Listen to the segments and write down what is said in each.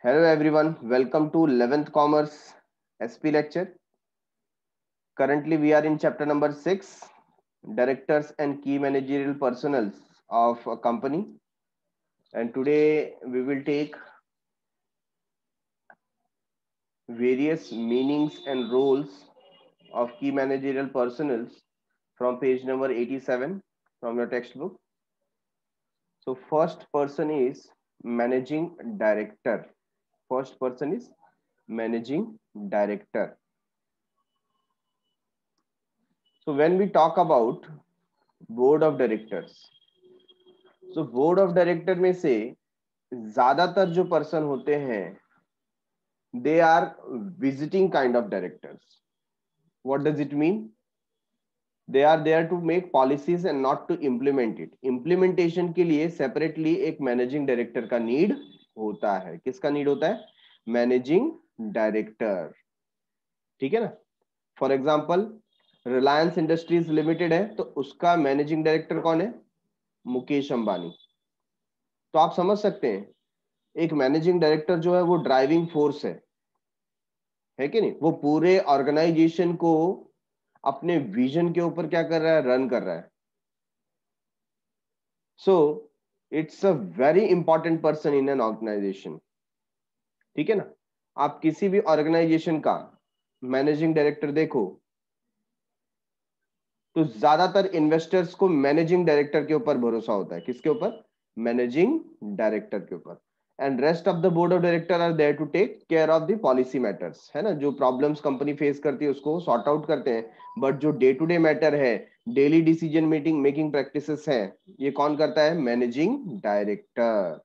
Hello everyone, welcome to 11th Commerce SP lecture. Currently we are in chapter number 6, Directors and Key Managerial Personnel of a company. And today we will take various meanings and roles of key managerial personnel from page number 87 from your textbook. So first person is Managing Director. First person is Managing Director. So when we talk about board of directors, so board of director में से ज्यादातर जो person होते हैं they are visiting kind of directors. What does it mean? They are there to make policies and not to implement it. Implementation के लिए separately एक managing director का नीड होता है. किसका नीड होता है? Managing director. ठीक है ना. For example Reliance industries limited है तो उसका मैनेजिंग डायरेक्टर कौन है? मुकेश अंबानी. तो आप समझ सकते हैं एक मैनेजिंग डायरेक्टर जो है वो ड्राइविंग फोर्स है कि नहीं? वो पूरे ऑर्गेनाइजेशन को अपने विजन के ऊपर क्या कर रहा है? रन कर रहा है. So it's a very important person in an organization. ठीक है ना. आप किसी भी ऑर्गेनाइजेशन का मैनेजिंग डायरेक्टर देखो तो ज्यादातर इन्वेस्टर्स को मैनेजिंग डायरेक्टर के ऊपर भरोसा होता है. किसके ऊपर? मैनेजिंग डायरेक्टर के ऊपर. And rest of the board of director are there to take care of the policy matters. है ना. जो प्रॉब्लम्स कंपनी फेस करती है उसको सॉर्ट आउट करते हैं. बट जो डे टू डे मैटर है, डेली डिसीजन मेकिंग प्रैक्टिसेस है, ये कौन करता है? Managing director.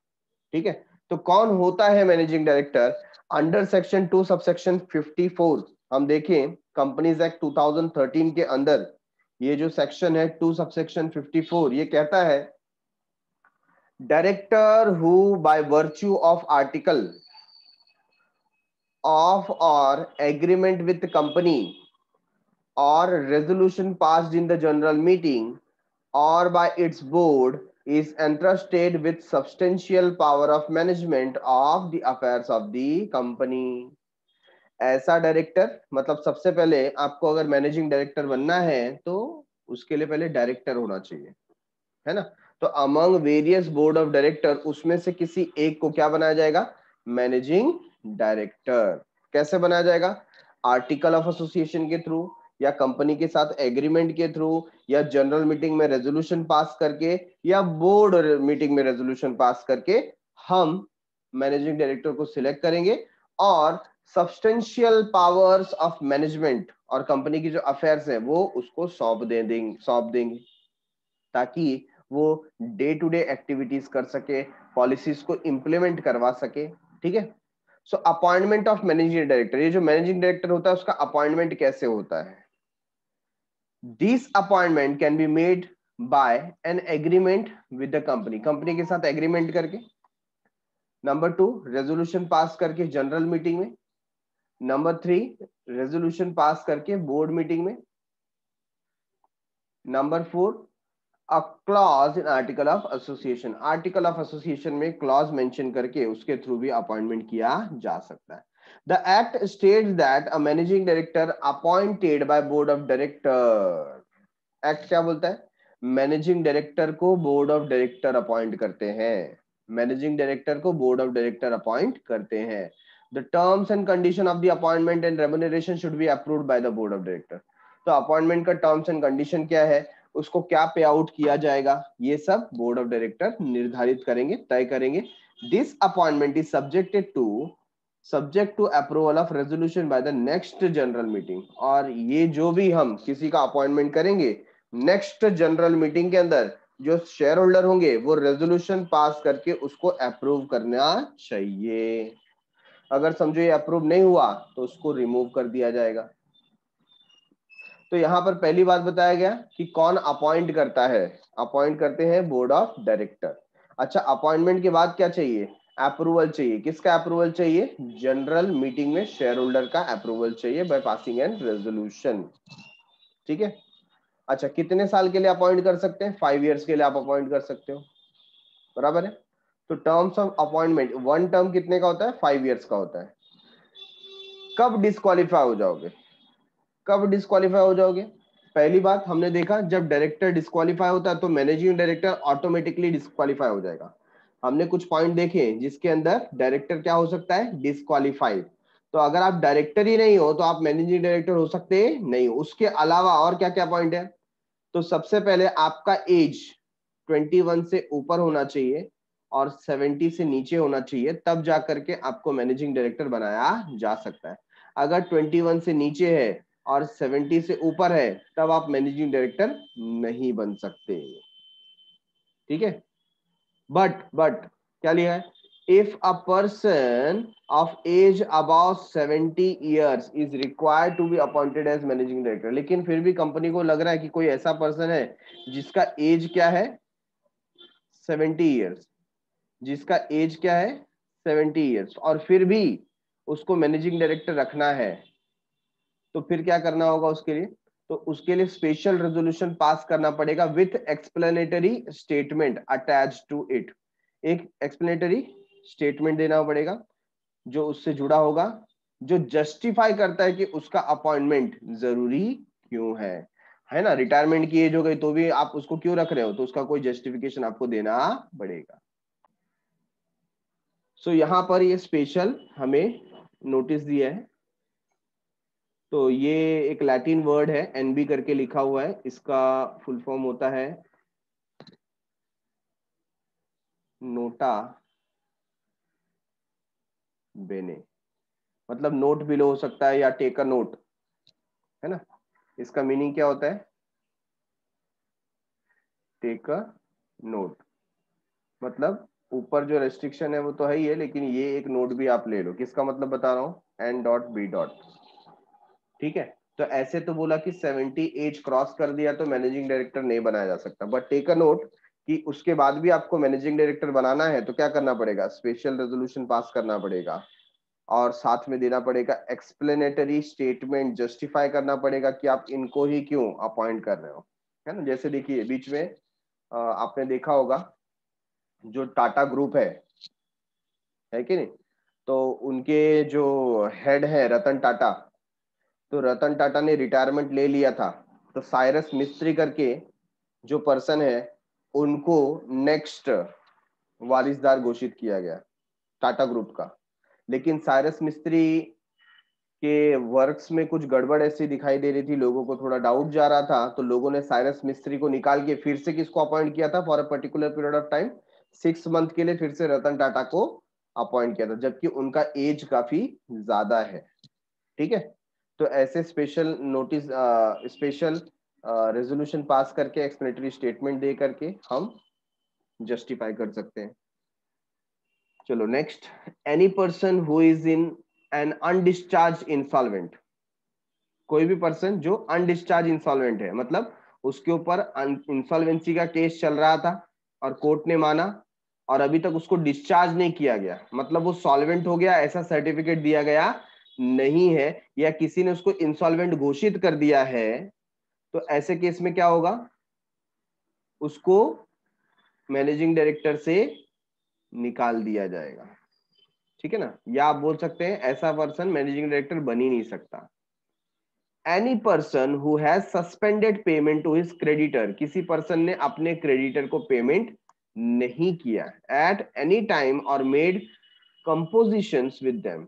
ठीक है. तो कौन होता है managing director? Under section 2 subsection 54 हम देखें कंपनीज एक्ट 2013 के अंदर ये जो सेक्शन है 2 सबसेक्शन 54 ये कहता है director who by virtue of article of or agreement with the company or resolution passed in the general meeting or by its board is entrusted with substantial power of management of the affairs of the company. ऐसा director मतलब सबसे पहले आपको अगर managing director बनना है तो उसके लिए पहले डायरेक्टर होना चाहिए. है ना. तो among various board of director उसमें से किसी एक को क्या बनाया जाएगा? Managing director. कैसे बनाया जाएगा? आर्टिकल ऑफ एसोसिएशन के थ्रू या कंपनी के साथ एग्रीमेंट के थ्रू या जनरल मीटिंग में रेजोल्यूशन पास करके या बोर्ड मीटिंग में रेजोल्यूशन पास करके हम मैनेजिंग डायरेक्टर को सिलेक्ट करेंगे और सब्सटेंशियल पावर्स ऑफ मैनेजमेंट और कंपनी की जो अफेयर्स है वो उसको सौंप देंगे ताकि वो डे टू डे एक्टिविटीज कर सके, पॉलिसीज को इंप्लीमेंट करवा सके. ठीक है. सो अपॉइंटमेंट ऑफ मैनेजिंग डायरेक्टर, ये जो मैनेजिंग डायरेक्टर होता है उसका अपॉइंटमेंट कैसे होता है? This appointment can be made by an agreement with the company के साथ एग्रीमेंट करके. नंबर 2 रेजोल्यूशन पास करके जनरल मीटिंग में. नंबर 3 रेजोल्यूशन पास करके बोर्ड मीटिंग में. Number 4 a clause in article of association. Article of association में clause mention करके उसके थ्रू भी अपॉइंटमेंट किया जा सकता है. The act states that a managing director appointed by board of director. Act क्या बोलता है? मैनेजिंग डायरेक्टर को बोर्ड ऑफ डायरेक्टर अपॉइंट करते हैं. मैनेजिंग डायरेक्टर को बोर्ड ऑफ डायरेक्टर अपॉइंट करते हैं. The terms and condition of the appointment and remuneration should be approved by the board of director. तो अपॉइंटमेंट का टर्म्स एंड कंडीशन क्या है, उसको क्या पे आउट किया जाएगा, ये सब बोर्ड ऑफ डायरेक्टर निर्धारित करेंगे, तय करेंगे. This appointment is subject to approval of resolution by the next general meeting. और ये जो भी हम किसी का अपॉइंटमेंट करेंगे नेक्स्ट जनरल मीटिंग के अंदर जो शेयर होल्डर होंगे वो रेजोल्यूशन पास करके उसको अप्रूव करना चाहिए. अगर समझो ये अप्रूव नहीं हुआ तो उसको रिमूव कर दिया जाएगा. तो यहां पर पहली बात बताया गया कि कौन अपॉइंट करता है. अपॉइंट करते हैं बोर्ड ऑफ डायरेक्टर. अच्छा, अपॉइंटमेंट के बाद क्या चाहिए? अप्रूवल चाहिए. किसका अप्रूवल चाहिए? जनरल मीटिंग में शेयर होल्डर का अप्रूवल चाहिए बाय पासिंग एन रेजोल्यूशन. ठीक है. अच्छा, कितने साल के लिए अपॉइंट कर सकते हैं? 5 इयर्स के लिए आप अपॉइंट कर सकते हो. बराबर है. तो terms of appointment, one term कितने का होता है? 5 ईयर्स का होता है। कब डिस्क्वालीफाई हो जाओगे? कब डिस्क्वालीफाई हो जाओगे? पहली बात हमने देखा, जब डायरेक्टर डिस्क्वालीफाई होता है तो मैनेजिंग डायरेक्टर ऑटोमेटिकली डिस्क्वालीफाई हो जाएगा। हमने कुछ पॉइंट देखे जिसके अंदर डायरेक्टर क्या हो सकता है? डिस्क्वालीफाइड। तो अगर आप डायरेक्टर ही नहीं हो तो आप मैनेजिंग डायरेक्टर हो सकते नहीं। उसके अलावा और क्या क्या पॉइंट है? तो सबसे पहले आपका एज 21 से ऊपर होना चाहिए और 70 से नीचे होना चाहिए, तब जा करके आपको मैनेजिंग डायरेक्टर बनाया जा सकता है। अगर 21 से नीचे है और 70 से ऊपर है तब आप मैनेजिंग डायरेक्टर नहीं बन सकते। ठीक है। बट क्या लिया है? If a person of age about 70 years is required to be appointed as managing director. लेकिन फिर भी कंपनी को लग रहा है कि कोई ऐसा पर्सन है जिसका एज क्या है? 70 ईयर्स। जिसका एज क्या है? 70 ईयर्स, और फिर भी उसको मैनेजिंग डायरेक्टर रखना है, तो फिर क्या करना होगा उसके लिए? तो उसके लिए स्पेशल रेजोल्यूशन पास करना पड़ेगा with explanatory statement attach to it. एक एक्सप्लेनेटरी स्टेटमेंट देना पड़ेगा जो उससे जुड़ा होगा, जो जस्टिफाई करता है कि उसका अपॉइंटमेंट जरूरी क्यों है ना? रिटायरमेंट की एज हो गई तो भी आप उसको क्यों रख रहे हो, तो उसका कोई जस्टिफिकेशन आपको देना पड़ेगा। सो यहां पर ये स्पेशल हमें नोटिस दिया है। तो ये एक लैटिन वर्ड है, एनबी करके लिखा हुआ है, इसका फुल फॉर्म होता है नोटा बेने। मतलब नोट बिलो हो सकता है या टेक अ नोट, है ना? इसका मीनिंग क्या होता है? टेक अ नोट मतलब ऊपर जो रेस्ट्रिक्शन है वो तो है ही है, लेकिन ये एक नोट भी आप ले लो। किसका मतलब बता रहा हूं? N dot B dot. ठीक है। तो ऐसे तो बोला कि 70 एज क्रॉस कर दिया तो मैनेजिंग डायरेक्टर नहीं बनाया जा सकता, बट टेक अ नोट कि उसके बाद भी आपको मैनेजिंग डायरेक्टर बनाना है तो क्या करना पड़ेगा? स्पेशल रेजोल्यूशन पास करना पड़ेगा और साथ में देना पड़ेगा एक्सप्लेनेटरी स्टेटमेंट, जस्टिफाई करना पड़ेगा कि आप इनको ही क्यों अपॉइंट कर रहे हो, है ना? जैसे देखिए बीच में आपने देखा होगा जो टाटा ग्रुप है कि नहीं? तो उनके जो हेड है रतन टाटा, तो रतन टाटा ने रिटायरमेंट ले लिया था। तो साइरस मिस्त्री करके जो पर्सन है उनको नेक्स्ट वारिसदार घोषित किया गया टाटा ग्रुप का। लेकिन साइरस मिस्त्री के वर्क्स में कुछ गड़बड़ ऐसी दिखाई दे रही थी, लोगों को थोड़ा डाउट जा रहा था, तो लोगों ने साइरस मिस्त्री को निकाल के फिर से किसको अपॉइंट किया था? For a particular period of time, 6 month के लिए फिर से रतन टाटा को अपॉइंट किया था, जबकि उनका एज काफी ज्यादा है। ठीक है। तो ऐसे special notice, special resolution pass करके एक्सप्लेनेटरी स्टेटमेंट दे करके हम जस्टिफाई कर सकते हैं। चलो next, any person who is in an undischarged insolvent. कोई भी पर्सन जो अनडिस्चार्ज इंसॉल्वेंट है, मतलब उसके ऊपर इंसॉल्वेंसी का केस चल रहा था और कोर्ट ने माना और अभी तक उसको डिस्चार्ज नहीं किया गया, मतलब वो सॉल्वेंट हो गया ऐसा सर्टिफिकेट दिया गया नहीं है, या किसी ने उसको इंसॉल्वेंट घोषित कर दिया है, तो ऐसे केस में क्या होगा? उसको मैनेजिंग डायरेक्टर से निकाल दिया जाएगा। ठीक है ना? या आप बोल सकते हैं ऐसा पर्सन मैनेजिंग डायरेक्टर बन ही नहीं सकता। Any person who has suspended payment to his creditor, किसी पर्सन ने अपने क्रेडिटर को पेमेंट नहीं किया एट एनी टाइम और मेड कंपोजिशंस विद देम,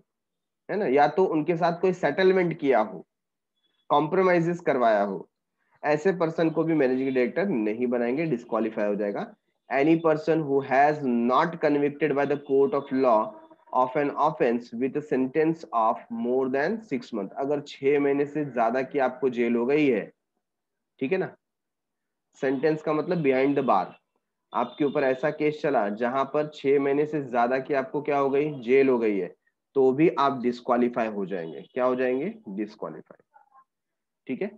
है ना? या तो उनके साथ कोई सेटलमेंट किया हो, कॉम्प्रोमाइजेस करवाया हो, ऐसे पर्सन को भी मैनेजिंग डायरेक्टर नहीं बनाएंगे, डिस्क्वालीफाई हो जाएगा। Any person who has not convicted by the court of law of an offence with sentence of more than 6 month, अगर 6 महीने से ज्यादा की आपको जेल हो गई है, ठीक है ना? सेंटेंस का मतलब बिहाइंड द बार, आपके ऊपर ऐसा केस चला जहां पर 6 महीने से ज्यादा की आपको क्या हो गई? जेल हो गई है, तो भी आप डिस्क्वालीफाई हो जाएंगे। क्या हो जाएंगे? डिस्क्वालीफाई। ठीक है।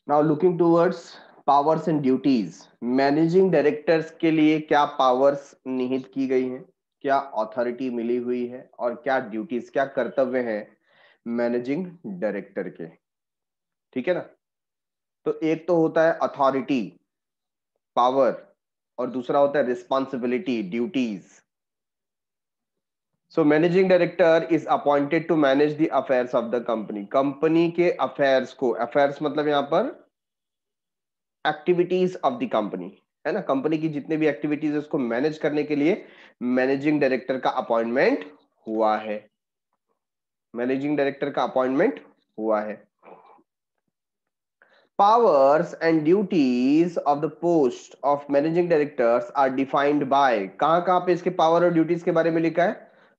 Now looking towards powers and duties, managing directors के लिए क्या पावर्स निहित की गई हैं, क्या अथॉरिटी मिली हुई है और क्या ड्यूटीज, क्या कर्तव्य हैं मैनेजिंग डायरेक्टर के। ठीक है ना? तो एक तो होता है अथॉरिटी, पावर, और दूसरा होता है responsibility, duties. So managing director is appointed to manage the affairs of the company. Company के अफेयर्स को, अफेयर्स मतलब यहां पर एक्टिविटीज ऑफ द कंपनी, है ना, कंपनी की जितने भी एक्टिविटीज है उसको मैनेज करने के लिए मैनेजिंग डायरेक्टर का अपॉइंटमेंट हुआ है. मैनेजिंग डायरेक्टर का अपॉइंटमेंट हुआ है. Powers and duties of the post of managing directors are defined by, कहां पे इसके पावर और ड्यूटीज के बारे में लिखा है?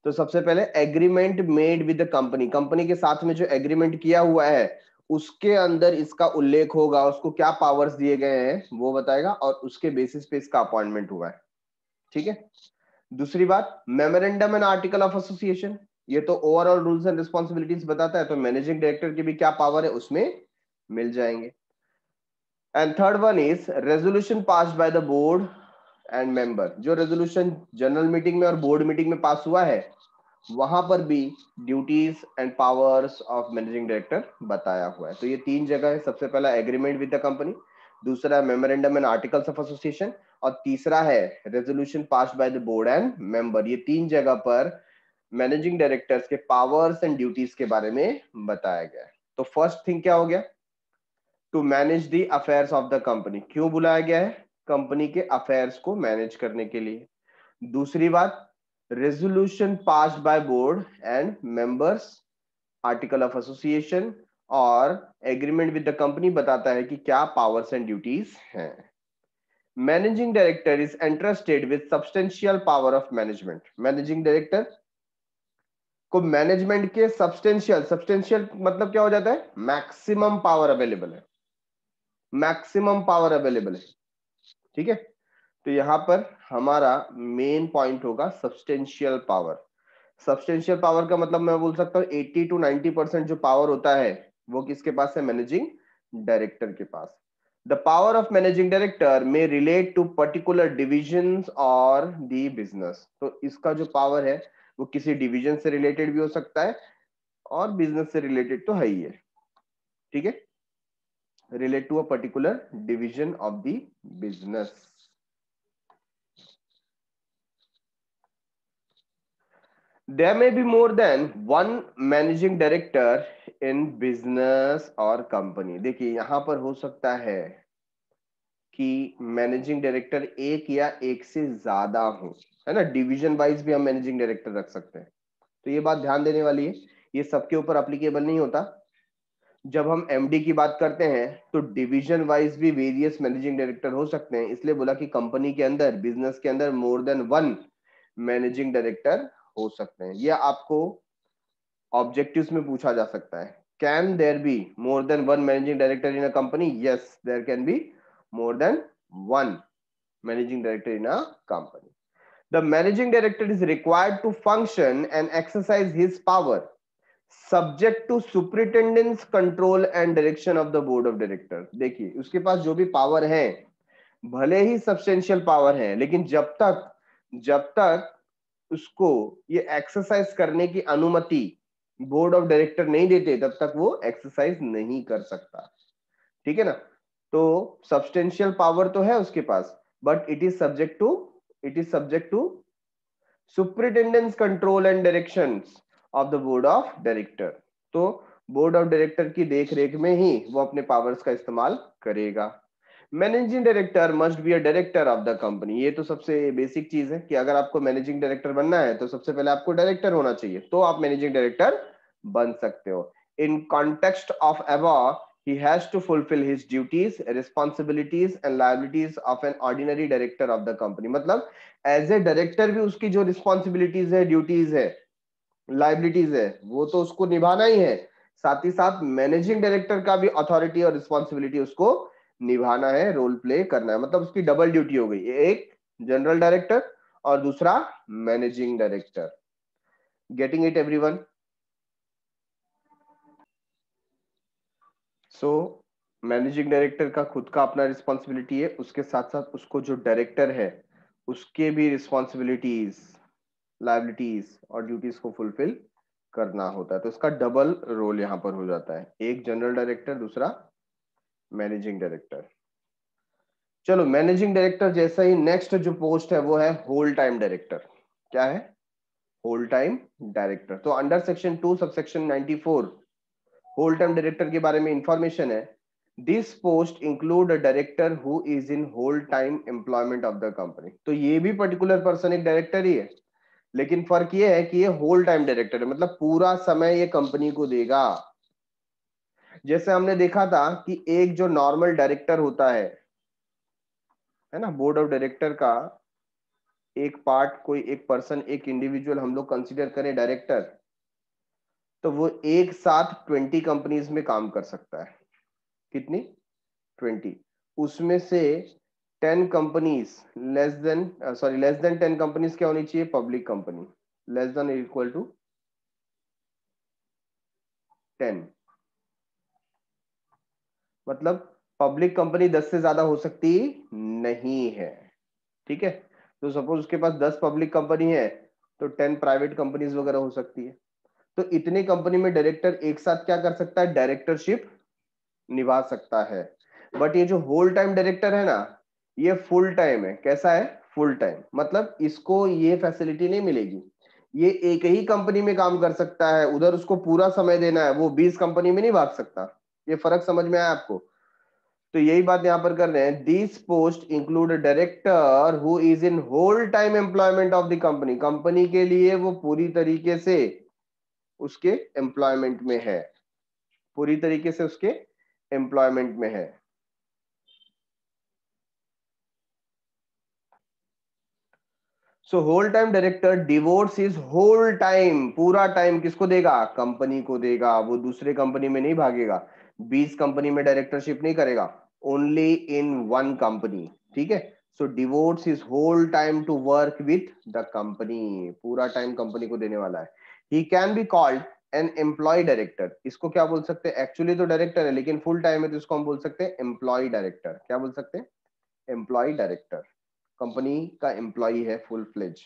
तो सबसे पहले agreement made with the company, company के साथ में जो एग्रीमेंट किया हुआ है उसके अंदर इसका उल्लेख होगा, उसको क्या पावर्स दिए गए हैं वो बताएगा, और उसके बेसिस पे इसका अपॉइंटमेंट हुआ है. ठीक है. दूसरी बात, memorandum and article of association, ये तो ओवरऑल रूल्स एंड रिस्पॉन्सिबिलिटीज बताता है, तो मैनेजिंग डायरेक्टर की भी क्या पावर है उसमें मिल जाएंगे. And third one is resolution passed by the board and member. जो रेजोल्यूशन जनरल मीटिंग में और बोर्ड मीटिंग में पास हुआ है वहां पर भी duties and powers of managing director बताया हुआ है. तो ये तीन जगह है. सबसे पहला एग्रीमेंट विद द कंपनी, दूसरा memorandum and articles of association, और तीसरा है resolution passed by the board and member. ये तीन जगह पर मैनेजिंग डायरेक्टर्स के पावर्स एंड ड्यूटीज के बारे में बताया गया है. तो फर्स्ट थिंग क्या हो गया? To manage the affairs of the company. क्यों बुलाया गया है? कंपनी के अफेयर्स को मैनेज करने के लिए. दूसरी बात, resolution passed by board and members, article of association और एग्रीमेंट विद द कंपनी बताता है कि क्या पावर्स एंड ड्यूटीज हैं. Managing director is entrusted with substantial power of management. Managing director को मैनेजमेंट के सब्सटेंशियल, सब्सटेंशियल मतलब क्या हो जाता है? मैक्सिमम पावर अवेलेबल है, मैक्सिमम पावर अवेलेबल है. ठीक है. तो यहां पर हमारा मेन पॉइंट होगा सब्सटेंशियल पावर. सब्सटेंशियल पावर का मतलब मैं बोल सकता हूं 80 to 90% जो पावर होता है वो किसके पास है? मैनेजिंग डायरेक्टर के पास. The power of managing director में रिलेट टू पर्टिकुलर डिविजन्स और दी बिजनेस. तो इसका जो पावर है वो किसी डिवीजन से रिलेटेड भी हो सकता है और बिजनेस से रिलेटेड तो है ही है. ठीक है. Relate to a particular division of the business. There may be more than one managing director in business or company. देखिए यहां पर हो सकता है कि मैनेजिंग डायरेक्टर एक या एक से ज्यादा हो, है ना. डिवीजन वाइज भी हम मैनेजिंग डायरेक्टर रख सकते हैं. तो ये बात ध्यान देने वाली है, ये सबके ऊपर अप्लीकेबल नहीं होता. जब हम एमडी की बात करते हैं तो डिवीजन वाइज भी वेरियस मैनेजिंग डायरेक्टर हो सकते हैं, इसलिए बोला कि कंपनी के अंदर, बिजनेस के अंदर मोर देन वन मैनेजिंग डायरेक्टर हो सकते हैं. यह आपको ऑब्जेक्टिव्स में पूछा जा सकता है. Can there be more than one managing director in a company? Yes, there can be more than one managing director in a company. The managing director is required to function and exercise his power subject to superintendent's control and direction of the board of directors. देखिए उसके पास जो भी power है भले ही substantial power है, लेकिन जब तक उसको ये एक्सरसाइज करने की अनुमति बोर्ड ऑफ डायरेक्टर नहीं देते तब तक वो एक्सरसाइज नहीं कर सकता. ठीक है ना. तो सब्सटेंशियल पावर तो है उसके पास, but it is subject to superintendence control and directions of the board of director. तो बोर्ड ऑफ डायरेक्टर की देखरेख में ही वो अपने पावर्स का इस्तेमाल करेगा. Managing director must be a director of the company. ये तो सबसे बेसिक चीज है कि अगर आपको मैनेजिंग डायरेक्टर बनना है तो सबसे पहले आपको डायरेक्टर होना चाहिए, तो आप मैनेजिंग डायरेक्टर बन सकते हो. In context of above he has to fulfill his duties, responsibilities and liabilities of an ordinary director of the company. मतलब एज ए डायरेक्टर भी उसकी जो रिस्पॉन्सिबिलिटीज है, ड्यूटीज है, लाइबिलिटीज है, वो तो उसको निभाना ही है. साथ ही साथ मैनेजिंग डायरेक्टर का भी अथॉरिटी और रिस्पॉन्सिबिलिटी उसको निभाना है, रोल प्ले करना है. मतलब उसकी डबल ड्यूटी हो गई, एक जनरल डायरेक्टर और दूसरा managing director. Getting it everyone? So managing director का खुद का अपना रिस्पॉन्सिबिलिटी है, उसके साथ साथ उसको जो डायरेक्टर है उसके भी रिस्पॉन्सिबिलिटीज, लाइबिलिटीज और ड्यूटीज को फुलफिल करना होता है. तो इसका डबल रोल यहां पर हो जाता है, एक जनरल डायरेक्टर, दूसरा मैनेजिंग डायरेक्टर। चलो मैनेजिंग डायरेक्टर जैसा ही नेक्स्ट जो पोस्ट है वो है होल टाइम डायरेक्टर। क्या है? Whole time director. तो under section 2 subsection 94 whole time director के बारे में इंफॉर्मेशन है। This post include a director who is in whole time employment of the company. तो ये भी पर्टिकुलर पर्सन एक डायरेक्टर ही है, लेकिन फर्क ये है कि ये होल टाइम डायरेक्टर है, मतलब पूरा समय ये कंपनी को देगा। जैसे हमने देखा था कि एक जो नॉर्मल डायरेक्टर होता है ना, बोर्ड ऑफ डायरेक्टर का एक पार्ट, कोई एक पर्सन, एक इंडिविजुअल हम लोग कंसीडर करें डायरेक्टर, तो वो एक साथ 20 कंपनीज में काम कर सकता है। कितनी? 20। उसमें से 10 कंपनीज लेस देन 10 कंपनीज क्या होनी चाहिए? Public company. Less than equal to 10, मतलब पब्लिक कंपनी 10 से ज्यादा हो सकती नहीं है। ठीक है, तो सपोज उसके पास 10 पब्लिक कंपनी है तो 10 प्राइवेट कंपनीज वगैरह हो सकती है। तो इतने कंपनी में डायरेक्टर एक साथ क्या कर सकता है? डायरेक्टरशिप निभा सकता है। बट ये जो होल टाइम डायरेक्टर है ना, ये फुल टाइम है। कैसा है? फुल टाइम, मतलब इसको ये फैसिलिटी नहीं मिलेगी। ये एक ही कंपनी में काम कर सकता है, उधर उसको पूरा समय देना है, वो 20 कंपनी में नहीं भाग सकता। ये फर्क समझ में आया आपको? तो यही बात यहां पर कर रहे हैं। This post include director who is in whole time employment of the company. Company के लिए वो पूरी तरीके से उसके एम्प्लॉयमेंट में है, पूरी तरीके से उसके एम्प्लॉयमेंट में है। So whole time director devotes his whole time, पूरा टाइम किसको देगा? कंपनी को देगा। वो दूसरे कंपनी में नहीं भागेगा, 20 कंपनी में डायरेक्टरशिप नहीं करेगा, ओनली इन वन कंपनी। ठीक है, so devotes his whole time to work with the company, पूरा टाइम कंपनी को देने वाला है। He can be called an employ director. इसको क्या बोल सकते हैं? एक्चुअली तो डायरेक्टर है लेकिन फुल टाइम है तो इसको हम बोल सकते हैं एम्प्लॉय डायरेक्टर। क्या बोल सकते हैं? Employ director. कंपनी का एम्प्लॉय है full fledge.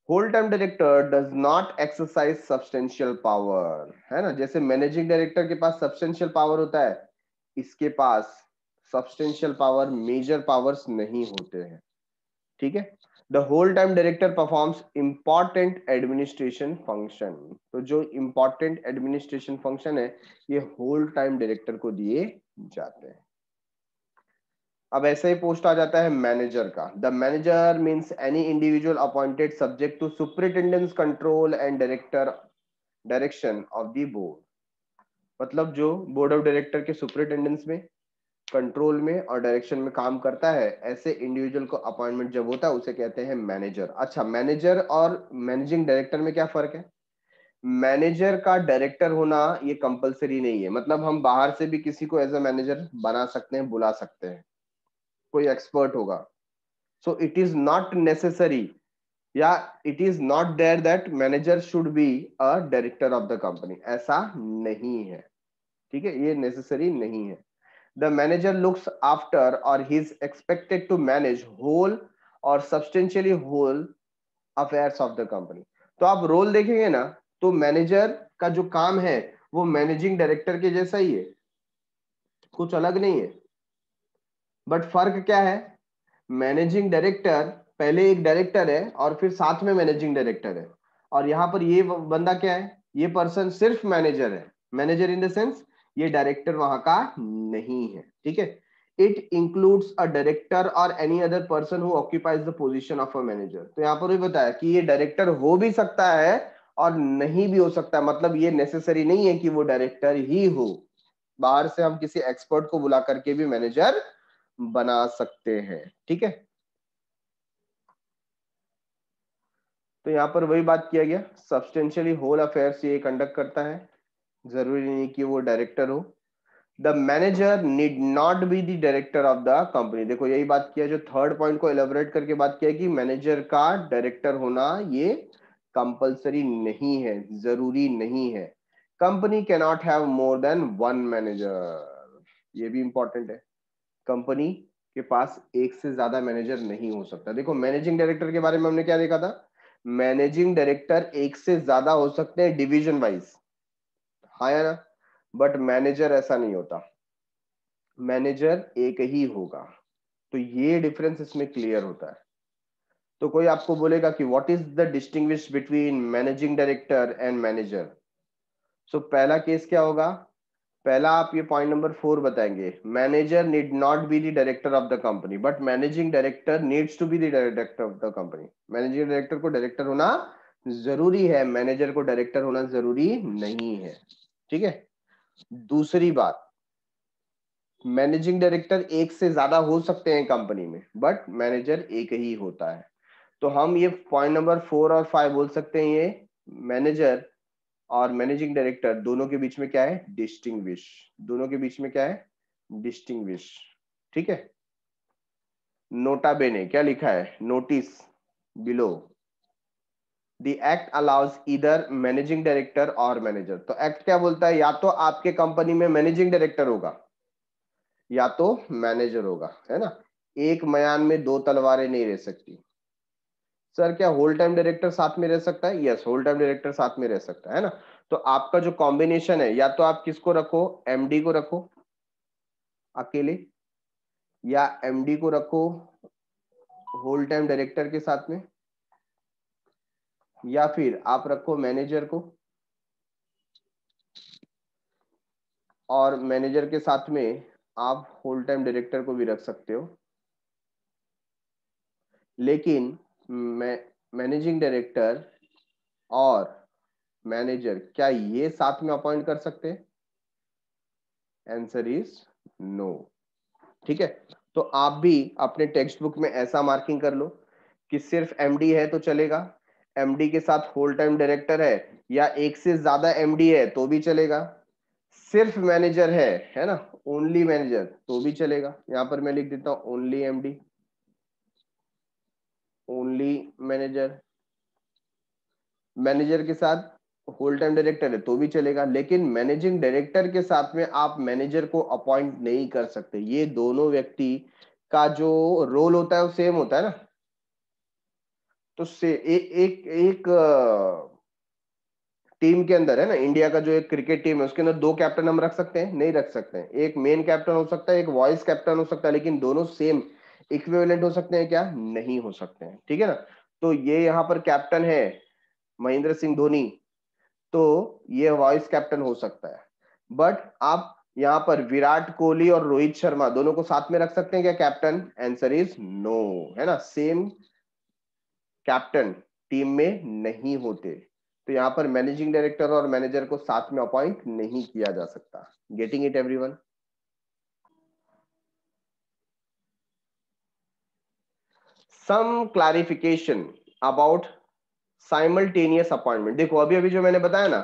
Whole time director does not exercise substantial power, है ना। जैसे मैनेजिंग डायरेक्टर के पास सब्सटेंशियल पावर होता है, इसके पास सब्सटेंशियल पावर, मेजर पावर्स नहीं होते हैं। ठीक है, the whole time director performs important administration function. तो जो इंपॉर्टेंट एडमिनिस्ट्रेशन फंक्शन है ये होल टाइम डायरेक्टर को दिए जाते हैं। अब ऐसा ही पोस्ट आ जाता है मैनेजर का। The manager means any individual appointed subject to superintendence control and direction of the board. मतलब जो बोर्ड ऑफ डायरेक्टर के सुपरिटेंडेंस में, कंट्रोल में और डायरेक्शन में काम करता है, ऐसे इंडिविजुअल को अपॉइंटमेंट जब होता है उसे कहते हैं मैनेजर। अच्छा, मैनेजर और मैनेजिंग डायरेक्टर में क्या फर्क है? मैनेजर का डायरेक्टर होना ये कंपलसरी नहीं है, मतलब हम बाहर से भी किसी को एज अ मैनेजर बना सकते हैं, बुला सकते हैं, कोई एक्सपर्ट होगा। So it is not necessary, या it is not there that manager should be a director of the company, ऐसा नहीं है। ठीक है, ये नेसेसरी नहीं है। द मैनेजर लुक्स आफ्टर और he is expected to manage whole और substantially whole affairs of the company. तो आप रोल देखेंगे ना, तो मैनेजर का जो काम है वो मैनेजिंग डायरेक्टर के जैसा ही है, कुछ अलग नहीं है। बट फर्क क्या है? मैनेजिंग डायरेक्टर पहले एक डायरेक्टर है और फिर साथ में मैनेजिंग डायरेक्टर है, और यहां पर ये बंदा क्या है? ये पर्सन सिर्फ मैनेजर है। मैनेजर इन द सेंस ये डायरेक्टर वहां का नहीं है। ठीक है, इट इंक्लूड्स अ डायरेक्टर और any other person who occupies the position of a manager. तो यहाँ पर भी बताया कि ये डायरेक्टर हो भी सकता है और नहीं भी हो सकता है, मतलब ये नेसेसरी नहीं है कि वो डायरेक्टर ही हो। बाहर से हम किसी एक्सपर्ट को बुला करके भी मैनेजर बना सकते हैं। ठीक है, तो यहां पर वही बात किया गया, सब्सटेंशियली होल अफेयर्स ये कंडक्ट करता है, जरूरी नहीं कि वो डायरेक्टर हो। The manager need not be the director of the company. देखो यही बात किया, जो थर्ड पॉइंट को एलेबोरेट करके बात किया कि मैनेजर का डायरेक्टर होना ये कंपलसरी नहीं है, जरूरी नहीं है। Company can not have more than one manager, ये भी इंपॉर्टेंट है। कंपनी के पास एक से ज्यादा मैनेजर नहीं हो सकता। देखो मैनेजिंग डायरेक्टर के बारे में हमने क्या देखा था? मैनेजिंग डायरेक्टर एक से ज्यादा हो सकते हैं डिवीजन वाइज, हाँ या ना। बट मैनेजर ऐसा नहीं होता। मैनेजर एक ही होगा। तो ये डिफरेंस इसमें क्लियर होता है। तो कोई आपको बोलेगा कि what is the distinguish between managing director and manager. So पहला केस क्या होगा, पहला आप ये पॉइंट नंबर 4 बताएंगे, manager need not be the director of the company but managing director needs to be the director of the company. Managing director को director होना जरूरी है, मैनेजर को डायरेक्टर होना जरूरी नहीं है। ठीक है। दूसरी बात, मैनेजिंग डायरेक्टर एक से ज्यादा हो सकते हैं कंपनी में बट मैनेजर एक ही होता है। तो हम ये पॉइंट नंबर 4 और 5 बोल सकते हैं, ये मैनेजर और मैनेजिंग डायरेक्टर दोनों के बीच में क्या है, डिस्टिंग्विश। दोनों के बीच में क्या है, डिस्टिंग्विश। ठीक है। नोटा बेने क्या लिखा है, notice below the act allows either managing director और मैनेजर। तो एक्ट क्या बोलता है, या तो आपके कंपनी में मैनेजिंग डायरेक्टर होगा या तो मैनेजर होगा, है ना। एक मयान में दो तलवारें नहीं रह सकती। सर क्या होल टाइम डायरेक्टर साथ में रह सकता है, यस होल टाइम डायरेक्टर साथ में रह सकता है ना। तो आपका जो कॉम्बिनेशन है, या तो आप किसको रखो, एमडी को रखो अकेले, या एमडी को रखो होल टाइम डायरेक्टर के साथ में, या फिर आप रखो मैनेजर को और मैनेजर के साथ में आप होल टाइम डायरेक्टर को भी रख सकते हो। लेकिन मैनेजिंग डायरेक्टर और मैनेजर क्या ये साथ में अपॉइंट कर सकते हैं, आंसर इज नो। ठीक है। तो आप भी अपने टेक्स्ट बुक में ऐसा मार्किंग कर लो कि सिर्फ एमडी है तो चलेगा, एमडी के साथ होल टाइम डायरेक्टर है या एक से ज्यादा एमडी है तो भी चलेगा, सिर्फ मैनेजर है ना, ओनली मैनेजर तो भी चलेगा। यहां पर मैं लिख देता हूं only MD, only manager, manager के साथ होल टाइम डायरेक्टर है तो भी चलेगा, लेकिन मैनेजिंग डायरेक्टर के साथ में आप मैनेजर को अपॉइंट नहीं कर सकते। ये दोनों व्यक्ति का जो रोल होता है वो सेम होता है ना। तो से एक टीम के अंदर है ना, इंडिया का जो एक क्रिकेट टीम है उसके अंदर दो कैप्टन हम रख सकते हैं, नहीं रख सकते हैं। एक मेन कैप्टन हो सकता है, एक वॉइस कैप्टन हो सकता है, लेकिन दोनों सेम इक्विवेलेंट हो सकते हैं क्या, नहीं हो सकते हैं। ठीक है ना। तो ये यहाँ पर कैप्टन है महेंद्र सिंह धोनी, तो ये वाइस कैप्टन हो सकता है। बट आप यहां पर विराट कोहली और रोहित शर्मा दोनों को साथ में रख सकते हैं क्या कैप्टन, आंसर इज नो, है ना। सेम कैप्टन टीम में नहीं होते। तो यहां पर मैनेजिंग डायरेक्टर और मैनेजर को साथ में अपॉइंट नहीं किया जा सकता। Getting it everyone. Some clarification about simultaneous appointment. देखो अभी अभी जो मैंने बताया ना,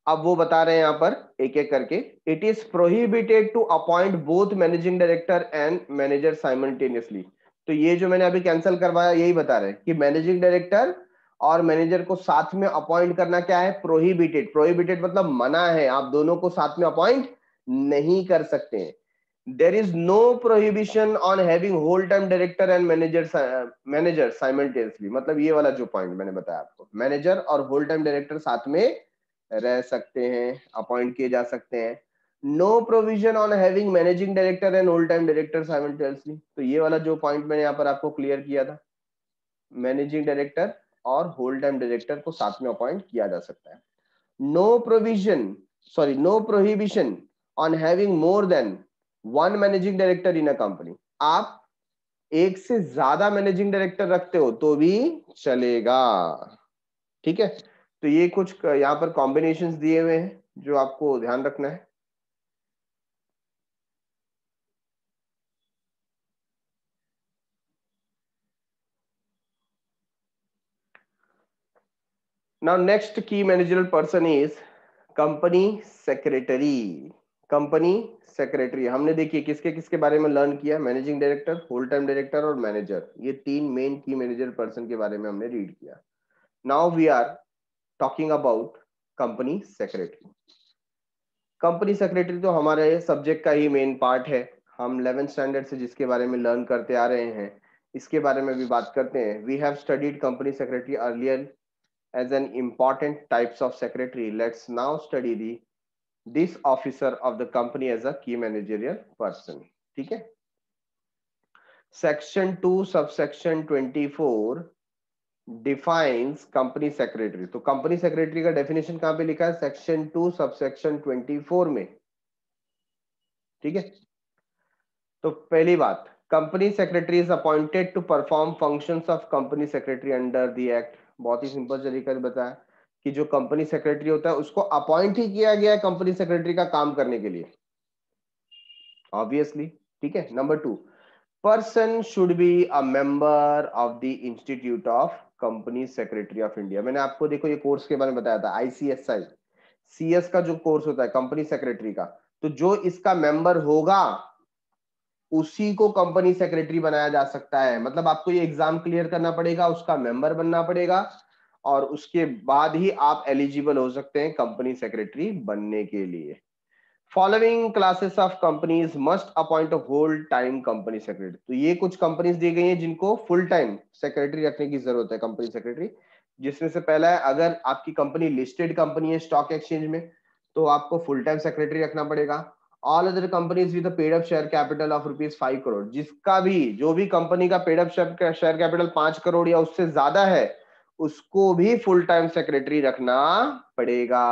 अब वो बता रहे हैं यहां पर एक एक करके। It is prohibited to appoint both managing director and manager simultaneously. तो ये जो मैंने अभी कैंसिल करवाया यही बता रहे हैं कि मैनेजिंग डायरेक्टर और मैनेजर को साथ में अपॉइंट करना क्या है, प्रोहिबिटेड। प्रोहिबिटेड मतलब मना है, आप दोनों को साथ में अपॉइंट नहीं कर सकते हैं। There is no prohibition on having whole time director and manager simultaneously. मतलब ये वाला जो पॉइंट मैंने बताया आपको, मैनेजर और होल टाइम डायरेक्टर साथ में रह सकते हैं, अपॉइंट किए जा सकते हैं। No provision on having managing director and whole time director simultaneously. तो ये वाला जो पॉइंट मैंने यहाँ पर आपको क्लियर किया था, मैनेजिंग डायरेक्टर और होल टाइम डायरेक्टर को साथ में अपॉइंट किया जा सकता है। No provision, sorry no prohibition on having more than one managing director in a company. आप एक से ज्यादा मैनेजिंग डायरेक्टर रखते हो तो भी चलेगा। ठीक है। तो ये कुछ यहाँ पर कॉम्बिनेशंस दिए हुए हैं जो आपको ध्यान रखना है। Now next key managerial person is company secretary. Company secretary हमने देखिए किसके किसके बारे में लर्न किया, managing director, whole time director और मैनेजर। ये तीन मेन की मैनेजर पर्सन के बारे में हमने रीड किया। Now we are talking about company secretary. Company secretary तो हमारे सब्जेक्ट का ही मेन पार्ट है। हम 11th स्टैंडर्ड से जिसके बारे में लर्न करते आ रहे हैं इसके बारे में भी बात करते हैं। We have studied company secretary earlier as an important types of secretary. Let's now study the this officer of the company as a key managerial person. ठीक है। Section 2 subsection 24 defines company secretary. तो company secretary का definition कहां पे लिखा है? Section 2 subsection 24 में। ठीक है। तो पहली बात, company secretary is appointed to perform functions of company secretary under the act. बहुत ही सिंपल तरीके से बताया कि जो कंपनी सेक्रेटरी होता है उसको अपॉइंट ही किया गया है कंपनी सेक्रेटरी का काम करने के लिए, ऑब्वियसली। ठीक है। Number 2, person should be a member of the institute of company secretary of India. मैंने आपको देखो ये कोर्स के बारे में बताया था, ICSI CS का जो कोर्स होता है कंपनी सेक्रेटरी का, तो जो इसका मेंबर होगा उसी को कंपनी सेक्रेटरी बनाया जा सकता है। मतलब आपको ये एग्जाम क्लियर करना पड़ेगा, उसका मेंबर बनना पड़ेगा, और उसके बाद ही आप एलिजिबल हो सकते हैं कंपनी सेक्रेटरी बनने के लिए। Following classes of companies must appoint whole time company secretary. तो ये कुछ कंपनीज दी गई हैं जिनको फुल टाइम सेक्रेटरी रखने की जरूरत है, कंपनी सेक्रेटरी। जिसमें से पहला है, अगर आपकी कंपनी लिस्टेड कंपनी है स्टॉक एक्सचेंज में, तो आपको फुल टाइम सेक्रेटरी रखना पड़ेगा। All other companies with paid up share capital of ₹5 crore, जिसका भी जो भी कंपनी का paid up share capital 5 crore या उससे ज्यादा है, उसको भी फुल टाइम सेक्रेटरी रखना पड़ेगा।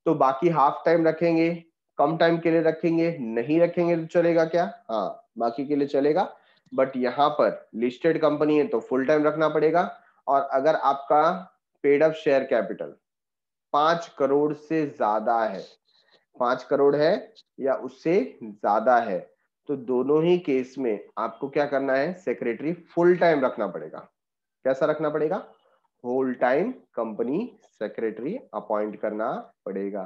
तो बाकी हाफ टाइम रखेंगे, कम टाइम के लिए रखेंगे, नहीं रखेंगे तो चलेगा क्या? हाँ, बाकी के लिए चलेगा। बट यहाँ पर लिस्टेड कंपनी है तो फुल टाइम रखना पड़ेगा। और अगर आपका paid up share capital 5 crore से ज्यादा है, 5 करोड़ है या उससे ज्यादा है, तो दोनों ही केस में आपको क्या करना है? सेक्रेटरी फुल टाइम रखना पड़ेगा। कैसा रखना पड़ेगा? Whole time company secretary appoint करना पड़ेगा।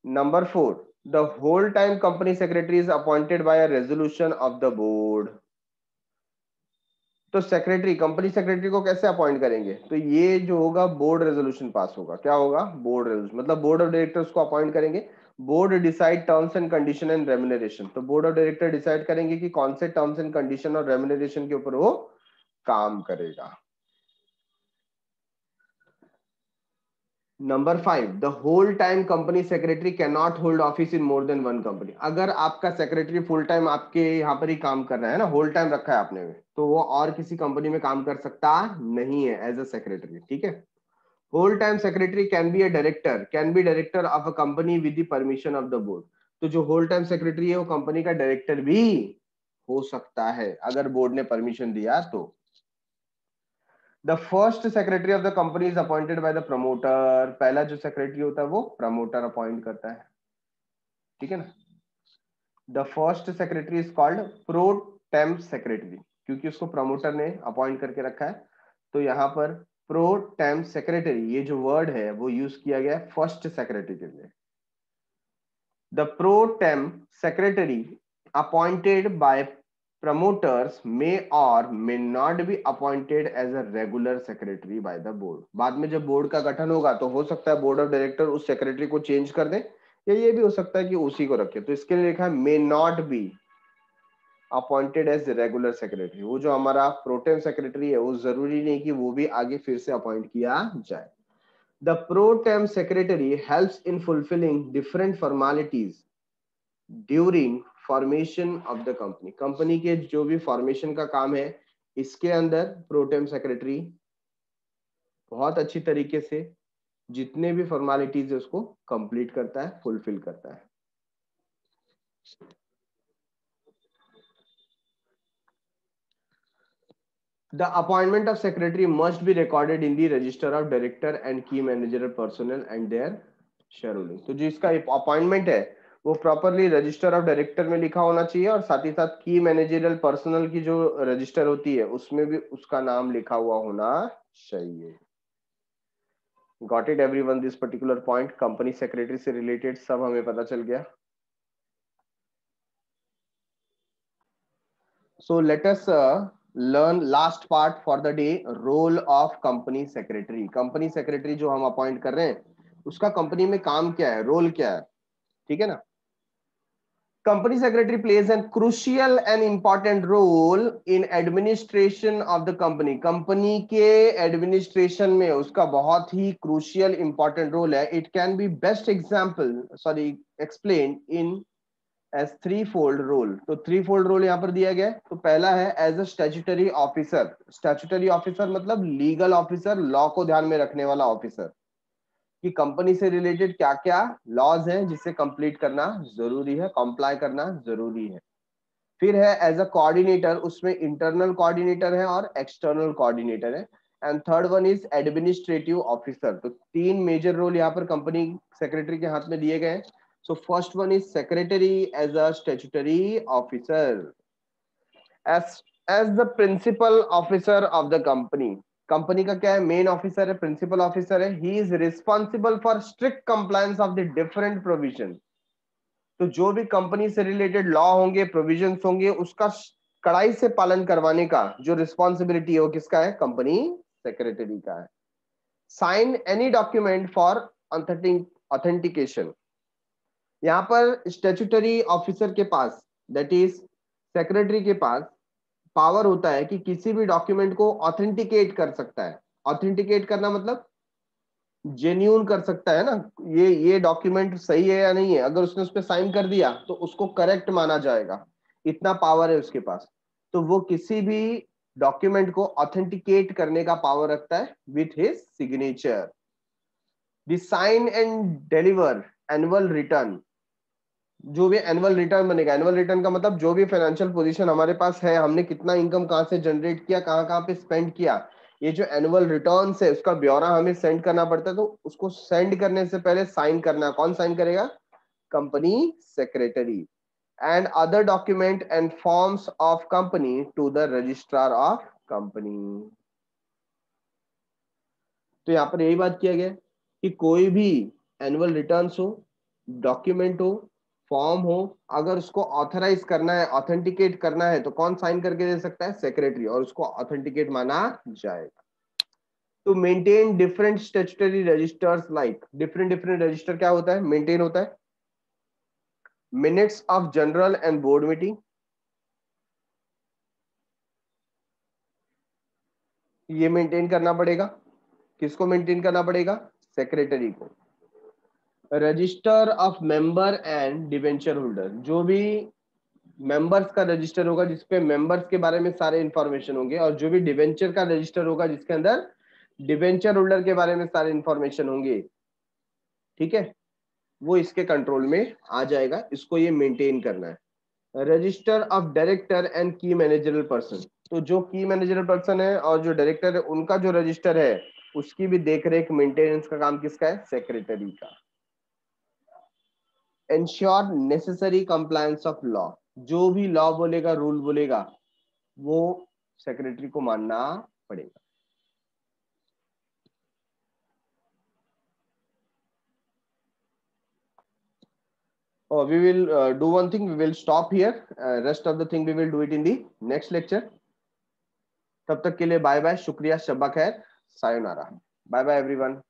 Number 4, the whole time company secretary is appointed by a resolution of the board. तो सेक्रेटरी, कंपनी सेक्रेटरी को कैसे अपॉइंट करेंगे? तो ये जो होगा बोर्ड रेजोल्यूशन पास होगा। क्या होगा? बोर्ड रेजोल्यूशन, मतलब बोर्ड ऑफ डायरेक्टर्स को अपॉइंट करेंगे। Board decide terms and condition and remuneration. तो बोर्ड ऑफ डायरेक्टर डिसाइड करेंगे कि कौन से टर्म्स एंड कंडीशन और रेम्युनरेशन के ऊपर वो काम करेगा। Number 5, the whole time company secretary can not hold office in more than one company. अगर आपका सेक्रेटरी फुल टाइम आपके यहाँ पर ही काम कर रहा है ना, होल टाइम रखा है आपने, तो वो और किसी कंपनी में काम कर सकता नहीं है एज अ सेक्रेटरी। ठीक है। Whole time secretary can be a director, can be director of a company with the permission of the board. तो जो होल टाइम सेक्रेटरी है वो कंपनी का डायरेक्टर भी हो सकता है अगर बोर्ड ने परमिशन दिया तो। The first secretary of the company is appointed by the promoter. पहला जो सेक्रेटरी होता है वो प्रमोटर अपॉइंट करता है। ठीक है ना। The first secretary is called pro tem secretary, क्योंकि उसको प्रमोटर ने अपॉइंट करके रखा है। तो यहाँ पर प्रो टेम सेक्रेटरी, ये जो वर्ड है वो यूज किया गया है फर्स्ट सेक्रेटरी के लिए। The pro tem secretary appointed by promoters may or may not be appointed as a regular secretary by the board। बाद में जब बोर्ड का गठन होगा तो हो सकता है बोर्ड ऑफ डायरेक्टर उस सेक्रेटरी को चेंज कर दे, या ये भी हो सकता है कि उसी को रखे। तो इसके लिए लिखा है may not be appointed as regular secretary. वो जो हमारा प्रोटेम सेक्रेटरी है वो जरूरी नहीं कि वो भी आगे फिर से अपॉइंट किया जाए। The pro tem secretary helps in fulfilling different formalities during formation of the company. Company के जो भी फॉर्मेशन का काम है, इसके अंदर प्रोटेम सेक्रेटरी बहुत अच्छी तरीके से जितने भी फॉर्मेलिटीज है उसको कंप्लीट करता है, फुलफिल करता है। The appointment of secretary must be recorded in the register of director and key managerial personnel and their shareholding। तो जो इसका अपॉइंटमेंट है वो प्रॉपरली रजिस्टर ऑफ डायरेक्टर में लिखा होना चाहिए, और साथ ही साथ की मैनेजरियल पर्सनल की जो रजिस्टर होती है उसमें भी उसका नाम लिखा हुआ होना चाहिए। Got it everyone? This particular point company secretary से रिलेटेड सब हमें पता चल गया। So let us learn last part for the day, role of company secretary. Company secretary जो हम अपॉइंट कर रहे हैं उसका कंपनी में काम क्या है, रोल क्या है? ठीक है ना। company secretary plays a crucial and important role in administration of the company. Company के एडमिनिस्ट्रेशन में उसका बहुत ही क्रूशियल इंपॉर्टेंट रोल है. It can be best explained in as threefold role. तो threefold role यहाँ पर दिया गया है. तो पहला है as a statutory officer. Statutory officer मतलब लीगल ऑफिसर, लॉ को ध्यान में रखने वाला ऑफिसर, कि कंपनी से रिलेटेड क्या क्या लॉज हैं जिसे कंप्लीट करना जरूरी है, कंप्लाई करना जरूरी है. फिर है एज अ कोऑर्डिनेटर, उसमें इंटरनल कोऑर्डिनेटर है और एक्सटर्नल कोऑर्डिनेटर है. And third one is administrative officer. तो तीन मेजर रोल यहाँ पर कंपनी सेक्रेटरी के हाथ में दिए गए हैं. So first one is secretary as a statutory officer. As the principal officer of the company. Company का क्या है, मेन ऑफिसर है, प्रिंसिपल ऑफिसर है. He is responsible for strict compliance of the different provision. तो जो भी company से related law होंगे, प्रोविजंस होंगे, उसका कड़ाई से पालन करवाने का जो रिस्पॉन्सिबिलिटी है वो किसका है, कंपनी सेक्रेटरी का है. Sign any document for authentication. यहां पर स्टैट्यूटरी ऑफिसर के पास, दैट इज सेक्रेटरी के पास पावर होता है कि किसी भी डॉक्यूमेंट को ऑथेंटिकेट कर सकता है. ऑथेंटिकेट करना मतलब जेन्यून कर सकता है ना, ये डॉक्यूमेंट सही है या नहीं है. अगर उसने उस पर साइन कर दिया तो उसको करेक्ट माना जाएगा. इतना पावर है उसके पास. तो वो किसी भी डॉक्यूमेंट को ऑथेंटिकेट करने का पावर रखता है with his signature. The sign and deliver annual return. जो भी एनुअल रिटर्न बनेगा, एनुअल रिटर्न का मतलब जो भी फाइनेंशियल पोजीशन हमारे पास है, हमने कितना इनकम कहां से जनरेट किया, कहां कहां पे स्पेंड किया, ये जो एनुअल रिटर्न है उसका ब्यौरा हमें सेंड करना पड़ता है. तो उसको सेंड करने से पहले साइन करना, कौन साइन करेगा, company secretary. And other document and forms of company to the registrar of company. तो यहां पर यही बात किया गया कि कोई भी एनुअल रिटर्न्स हो, डॉक्यूमेंट हो, फॉर्म हो, अगर उसको ऑथराइज करना है, ऑथेंटिकेट करना है, तो कौन साइन करके दे सकता है, सेक्रेटरी, और उसको ऑथेंटिकेट माना जाएगा. तो maintain different statutory registers. Like different register क्या होता है, मेंटेन होता है. Minutes of general and board meeting, ये मेंटेन करना पड़ेगा. किसको मेंटेन करना पड़ेगा, सेक्रेटरी को. Register of member and debenture holder. जो भी मेंबर्स का रजिस्टर होगा जिसपे मेंबर्स के बारे में सारे इंफॉर्मेशन होंगे, और जो भी डिवेंचर का रजिस्टर होगा जिसके अंदर डिवेंचर होल्डर के बारे में सारे इंफॉर्मेशन होंगे, ठीक है, वो इसके कंट्रोल में आ जाएगा. इसको ये मेंटेन करना है. रजिस्टर ऑफ डायरेक्टर एंड की मैनेजरल पर्सन. तो जो की मैनेजरल पर्सन है और जो डायरेक्टर है उनका जो रजिस्टर है उसकी भी देखरेख, मेंटेनेंस का काम किसका है, सेक्रेटरी का. Ensure necessary compliance of law. जो भी लॉ बोलेगा, रूल बोलेगा, वो सेक्रेटरी को मानना पड़ेगा. Oh, we will do one thing. We will stop here. Rest of the thing we will do it in the next lecture. तब तक के लिए बाय बाय, शुक्रिया, शब्बा खैर, सायोनारा. Bye bye everyone.